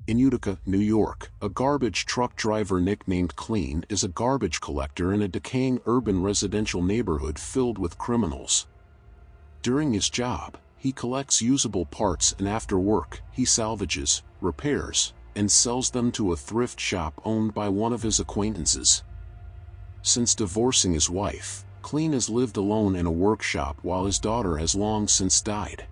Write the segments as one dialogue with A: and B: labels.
A: In Utica, New York, a garbage truck driver nicknamed Clean is a garbage collector in a decaying urban residential neighborhood filled with criminals. During his job, he collects usable parts, and after work, he salvages, repairs, and sells them to a thrift shop owned by one of his acquaintances. Since divorcing his wife, Clean has lived alone in a workshop while his daughter has long since died.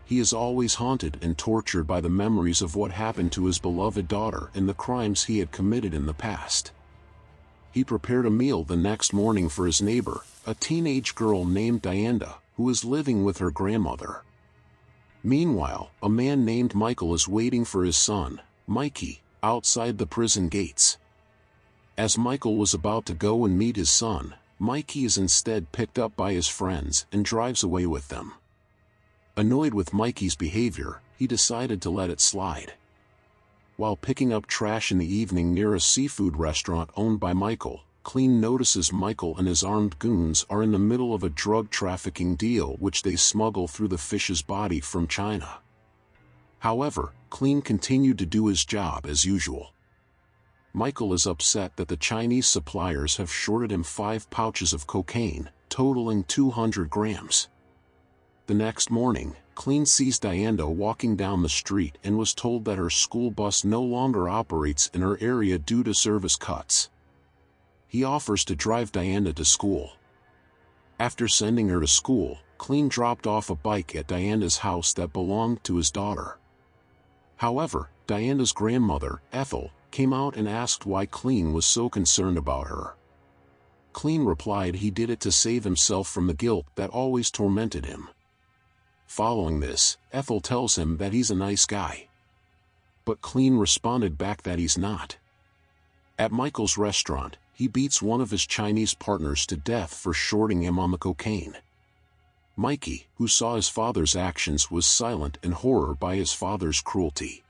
A: He is always haunted and tortured by the memories of what happened to his beloved daughter and the crimes he had committed in the past. He prepared a meal the next morning for his neighbor, a teenage girl named Diana, who is living with her grandmother. Meanwhile, a man named Michael is waiting for his son, Mikey, outside the prison gates. As Michael was about to go and meet his son, Mikey is instead picked up by his friends and drives away with them. Annoyed with Mikey's behavior, he decided to let it slide. While picking up trash in the evening near a seafood restaurant owned by Michael, Clean notices Michael and his armed goons are in the middle of a drug trafficking deal which they smuggle through the fish's body from China. However, Clean continued to do his job as usual. Michael is upset that the Chinese suppliers have shorted him 5 pouches of cocaine, totaling 200 grams. The next morning, Clean sees Diana walking down the street and was told that her school bus no longer operates in her area due to service cuts. He offers to drive Diana to school. After sending her to school, Clean dropped off a bike at Diana's house that belonged to his daughter. However, Diana's grandmother, Ethel, came out and asked why Clean was so concerned about her. Clean replied he did it to save himself from the guilt that always tormented him. Following this, Ethel tells him that he's a nice guy. But Clean responded back that he's not. At Michael's restaurant, he beats one of his Chinese partners to death for shorting him on the cocaine. Mikey, who saw his father's actions, was silent in horror by his father's cruelty.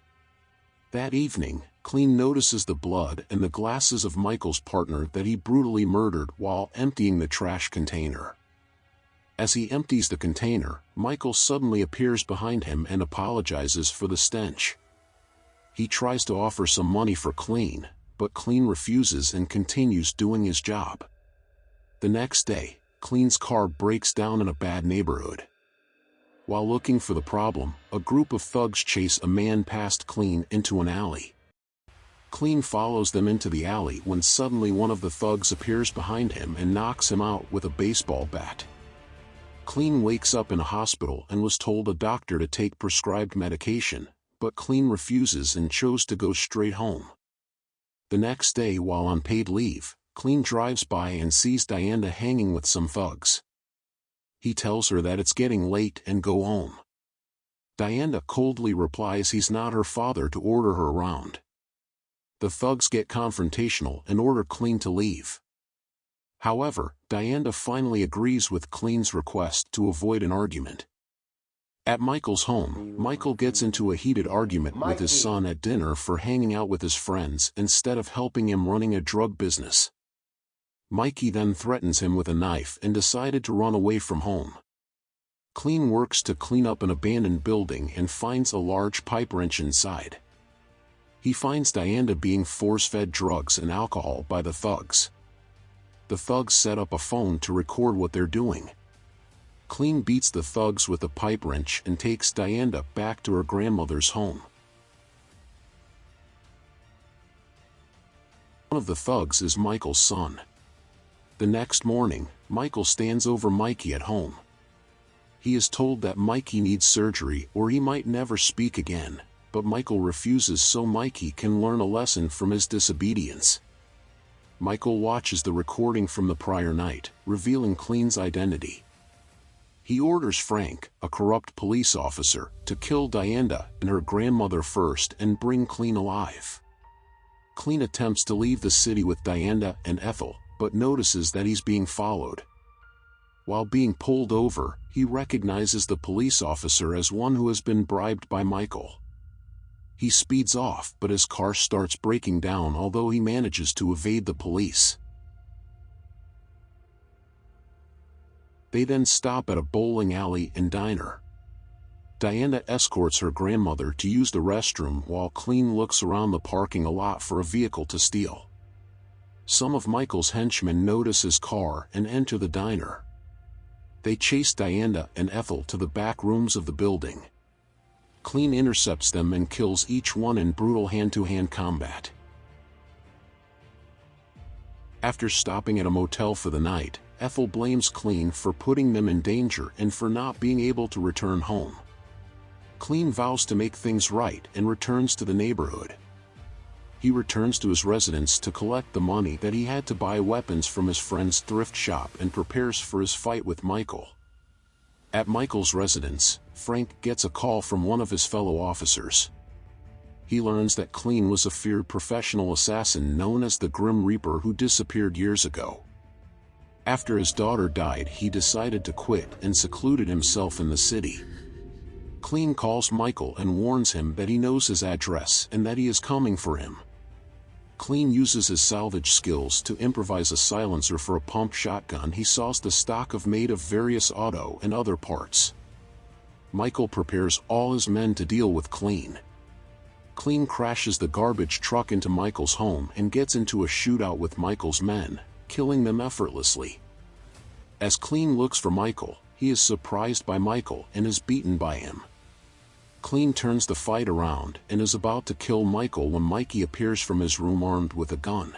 A: That evening, Clean notices the blood and the glasses of Michael's partner that he brutally murdered while emptying the trash container. As he empties the container, Michael suddenly appears behind him and apologizes for the stench. He tries to offer some money for Clean, but Clean refuses and continues doing his job. The next day, Clean's car breaks down in a bad neighborhood. While looking for the problem, a group of thugs chase a man past Clean into an alley. Clean follows them into the alley when suddenly one of the thugs appears behind him and knocks him out with a baseball bat. Clean wakes up in a hospital and was told a doctor to take prescribed medication, but Clean refuses and chose to go straight home. The next day, while on paid leave, Clean drives by and sees Diana hanging with some thugs. He tells her that it's getting late and go home. Diana coldly replies he's not her father to order her around. The thugs get confrontational and order Clean to leave. However, Diana finally agrees with Clean's request to avoid an argument. At Michael's home, Michael gets into a heated argument with his son at dinner for hanging out with his friends instead of helping him running a drug business. Mikey then threatens him with a knife and decided to run away from home. Clean works to clean up an abandoned building and finds a large pipe wrench inside. He finds Diana being force-fed drugs and alcohol by the thugs. The thugs set up a phone to record what they're doing. Clean beats the thugs with a pipe wrench and takes Diana back to her grandmother's home. One of the thugs is Michael's son. The next morning, Michael stands over Mikey at home. He is told that Mikey needs surgery or he might never speak again, but Michael refuses so Mikey can learn a lesson from his disobedience. Michael watches the recording from the prior night, revealing Clean's identity. He orders Frank, a corrupt police officer, to kill Diana and her grandmother first and bring Clean alive. Clean attempts to leave the city with Diana and Ethel, but notices that he's being followed. While being pulled over, he recognizes the police officer as one who has been bribed by Michael. He speeds off, but his car starts breaking down, although he manages to evade the police. They then stop at a bowling alley and diner. Diana escorts her grandmother to use the restroom while Clean looks around the parking lot for a vehicle to steal. Some of Michael's henchmen notice his car and enter the diner. They chase Diana and Ethel to the back rooms of the building. Clean intercepts them and kills each one in brutal hand-to-hand combat. After stopping at a motel for the night, Ethel blames Clean for putting them in danger and for not being able to return home. Clean vows to make things right and returns to the neighborhood. He returns to his residence to collect the money that he had to buy weapons from his friend's thrift shop and prepares for his fight with Michael. At Michael's residence, Frank gets a call from one of his fellow officers. He learns that Clean was a feared professional assassin known as the Grim Reaper who disappeared years ago. After his daughter died, he decided to quit and secluded himself in the city. Clean calls Michael and warns him that he knows his address and that he is coming for him. Clean uses his salvage skills to improvise a silencer for a pump shotgun he saws the stock of made of various auto and other parts. Michael prepares all his men to deal with Clean. Clean crashes the garbage truck into Michael's home and gets into a shootout with Michael's men, killing them effortlessly. As Clean looks for Michael, he is surprised by Michael and is beaten by him. Clean turns the fight around and is about to kill Michael when Mikey appears from his room armed with a gun.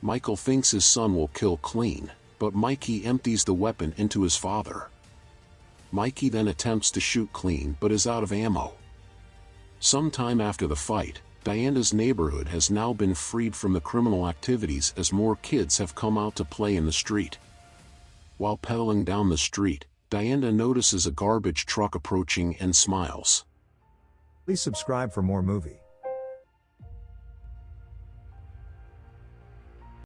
A: Michael thinks his son will kill Clean, but Mikey empties the weapon into his father. Mikey then attempts to shoot Clean but is out of ammo. Sometime after the fight, Diana's neighborhood has now been freed from the criminal activities as more kids have come out to play in the street. While pedaling down the street, Diana notices a garbage truck approaching and smiles.
B: Please subscribe for more movie.